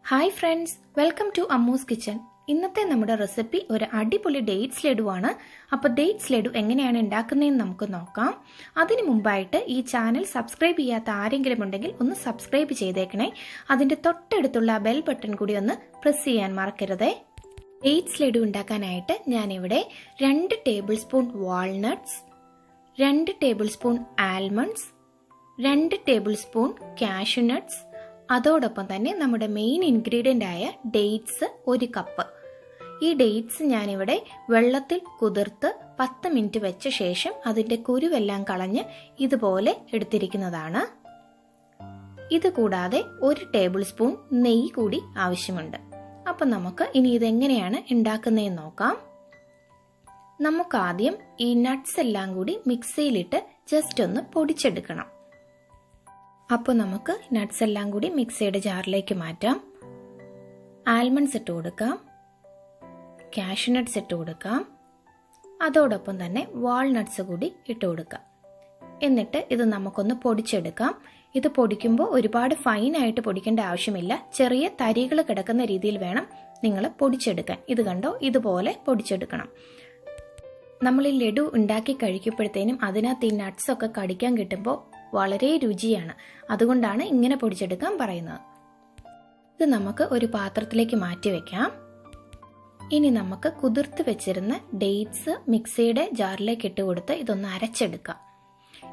Hi friends, welcome to Ammu's kitchen. ഇന്നത്തെ നമ്മുടെ recipe ഒരു അടിപൊളി ഡേറ്റ്സ് ലഡു ആണ്. അപ്പോൾ ഡേറ്റ്സ് ലഡു എങ്ങനെയാണ് ഉണ്ടാക്കുന്നതെന്ന് നമുക്ക് നോക്കാം. അതിനു മുമ്പായിട്ട് ഈ ചാനൽ സബ്സ്ക്രൈബ് ചെയ്യാത്ത ആരെങ്കിലും ഉണ്ടെങ്കിൽ ഒന്ന് സബ്സ്ക്രൈബ് ചെയ്തേക്കണേ. അതിന്റെ തൊട്ടടുത്തുള്ള ബെൽ ബട്ടൺ കൂടി ഒന്ന് പ്രസ് ചെയ്യാൻ മറക്കരുതേ. ഡേറ്റ്സ് ലഡു ഉണ്ടാക്കാനായിട്ട് ഞാനിവിടെ 2 table spoon walnuts, 2 table spoon almonds, 2 table spoon cashew nuts, അതോടൊപ്പം തന്നെ നമ്മുടെ മെയിൻ ഇൻഗ്രീഡിയൻ്റ് ആയ ഡേറ്റ്സ് 1 കപ്പ്. ഈ ഡേറ്റ്സ് ഞാനിവിടെ വെള്ളത്തിൽ കുതിർത്ത് 10 മിനിറ്റ് വെച്ച ശേഷം അതിൻ്റെ കുരുവെല്ലാം കളഞ്ഞ് ഇതുപോലെ എടുത്തിരിക്കുന്നതാണ്. ഇത് കൂടാതെ 1 ടേബിൾ സ്പൂൺ നെയ്യ് കൂടി ആവശ്യമുണ്ട്. അപ്പം നമുക്ക് ഇനി ഇതെങ്ങനെയാണ് ഉണ്ടാക്കുന്നതെന്ന് നോക്കാം. നമുക്കാദ്യം ഈ നട്ട്സ് എല്ലാം കൂടി മിക്സിയിലിട്ട് ജസ്റ്റ് ഒന്ന് പൊടിച്ചെടുക്കണം. അപ്പോൾ നമുക്ക് നട്ട്സ് എല്ലാം കൂടി മിക്സിയുടെ ജാറിലേക്ക് മാറ്റാം. ആൽമണ്ട്സ് ഇട്ട് കൊടുക്കാം, കാഷ്യൂ നട്ട്സ് ഇട്ട് കൊടുക്കാം, അതോടൊപ്പം തന്നെ വാൾനട്ട്സ് കൂടി ഇട്ട് കൊടുക്കാം. എന്നിട്ട് ഇത് നമുക്കൊന്ന് പൊടിച്ചെടുക്കാം. ഇത് പൊടിക്കുമ്പോൾ ഒരുപാട് ഫൈനായിട്ട് പൊടിക്കേണ്ട ആവശ്യമില്ല. ചെറിയ തരികൾ കിടക്കുന്ന രീതിയിൽ വേണം നിങ്ങൾ പൊടിച്ചെടുക്കാൻ. ഇത് കണ്ടോ, ഇതുപോലെ പൊടിച്ചെടുക്കണം. നമ്മൾ ഈ ലഡു ഉണ്ടാക്കി കഴിക്കുമ്പോഴത്തേനും അതിനകത്ത് ഈ നട്ട്സ് ഒക്കെ കടിക്കാൻ കിട്ടുമ്പോൾ വളരെ രുചിയാണ്. അതുകൊണ്ടാണ് ഇങ്ങനെ പൊടിച്ചെടുക്കാൻ പറയുന്നത്. ഇത് നമുക്ക് ഒരു പാത്രത്തിലേക്ക് മാറ്റി വെക്കാം. ഇനി നമുക്ക് കുതിർത്ത് വെച്ചിരുന്ന ഡേറ്റ്സ് മിക്സിയുടെ ജാറിലേക്ക് ഇട്ട് കൊടുത്ത് ഇതൊന്ന് അരച്ചെടുക്കാം.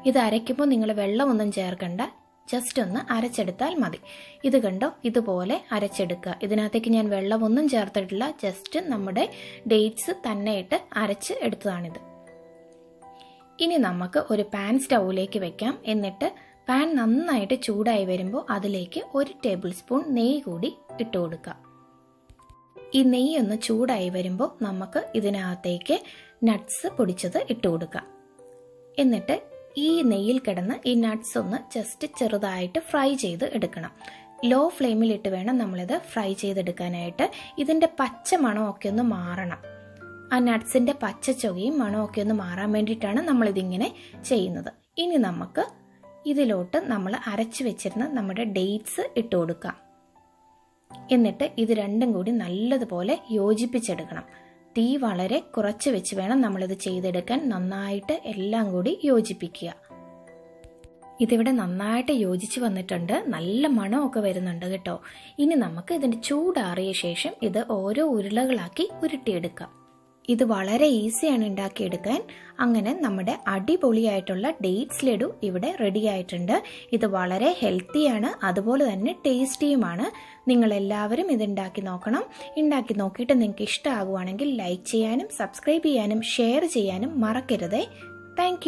ഇത് അരയ്ക്കുമ്പോൾ നിങ്ങൾ വെള്ളമൊന്നും ചേർക്കണ്ട, ജസ്റ്റ് ഒന്ന് അരച്ചെടുത്താൽ മതി. ഇത് കണ്ടോ, ഇതുപോലെ അരച്ചെടുക്കുക. ഇതിനകത്തേക്ക് ഞാൻ വെള്ളമൊന്നും ചേർത്തിട്ടില്ല, ജസ്റ്റ് നമ്മുടെ ഡേറ്റ്സ് തന്നെ ഇട്ട് അരച്ച് എടുത്തതാണിത്. ഇനി നമുക്ക് ഒരു പാൻ സ്റ്റൗവിലേക്ക് വെക്കാം. എന്നിട്ട് പാൻ നന്നായിട്ട് ചൂടായി വരുമ്പോൾ അതിലേക്ക് 1 ടേബിൾ സ്പൂൺ നെയ്യ് കൂടി ഇട്ട് കൊടുക്കാം. ഈ നെയ്യ് ഒന്ന് ചൂടായി വരുമ്പോൾ നമുക്ക് ഇതിനകത്തേക്ക് നട്ട്സ് പൊടിച്ചത് ഇട്ട് കൊടുക്കാം. എന്നിട്ട് ഈ നെയ്യിൽ കിടന്ന് ഈ നട്ട്സ് ഒന്ന് ജസ്റ്റ് ചെറുതായിട്ട് ഫ്രൈ ചെയ്ത് എടുക്കണം. ലോ ഫ്ലെയിമിലിട്ട് വേണം നമ്മളിത് ഫ്രൈ ചെയ്തെടുക്കാനായിട്ട്. ഇതിൻ്റെ പച്ച മണമൊക്കെ ഒന്ന് മാറണം. ആ നട്ട്സിൻ്റെ പച്ച ചൊകയും മണമൊക്കെ ഒന്ന് മാറാൻ വേണ്ടിയിട്ടാണ് നമ്മളിതിങ്ങനെ ചെയ്യുന്നത്. ഇനി നമുക്ക് ഇതിലോട്ട് നമ്മൾ അരച്ചു വെച്ചിരുന്ന നമ്മുടെ ഡേറ്റ്സ് ഇട്ട് കൊടുക്കാം. എന്നിട്ട് ഇത് രണ്ടും കൂടി നല്ലതുപോലെ യോജിപ്പിച്ചെടുക്കണം. തീ വളരെ കുറച്ച് വെച്ച് വേണം നമ്മളിത് ചെയ്തെടുക്കാൻ. നന്നായിട്ട് എല്ലാം കൂടി യോജിപ്പിക്കുക. ഇതിവിടെ നന്നായിട്ട് യോജിച്ച് വന്നിട്ടുണ്ട്. നല്ല മണമൊക്കെ വരുന്നുണ്ട് കേട്ടോ. ഇനി നമുക്ക് ഇതിൻ്റെ ചൂടാറിയ ശേഷം ഇത് ഓരോ ഉരുളകളാക്കി ഉരുട്ടിയെടുക്കാം. ഇത് വളരെ ഈസിയാണ് ഉണ്ടാക്കിയെടുക്കാൻ. അങ്ങനെ നമ്മുടെ അടിപൊളിയായിട്ടുള്ള ഡേറ്റ്സ് ലഡു ഇവിടെ റെഡി ആയിട്ടുണ്ട്. ഇത് വളരെ ഹെൽത്തിയാണ്, അതുപോലെ തന്നെ ടേസ്റ്റിയുമാണ്. നിങ്ങളെല്ലാവരും ഇത് ഉണ്ടാക്കി നോക്കണം. ഉണ്ടാക്കി നോക്കിയിട്ട് നിങ്ങൾക്ക് ഇഷ്ടമാകുവാണെങ്കിൽ ലൈക്ക് ചെയ്യാനും സബ്സ്ക്രൈബ് ചെയ്യാനും ഷെയർ ചെയ്യാനും മറക്കരുതേ. താങ്ക്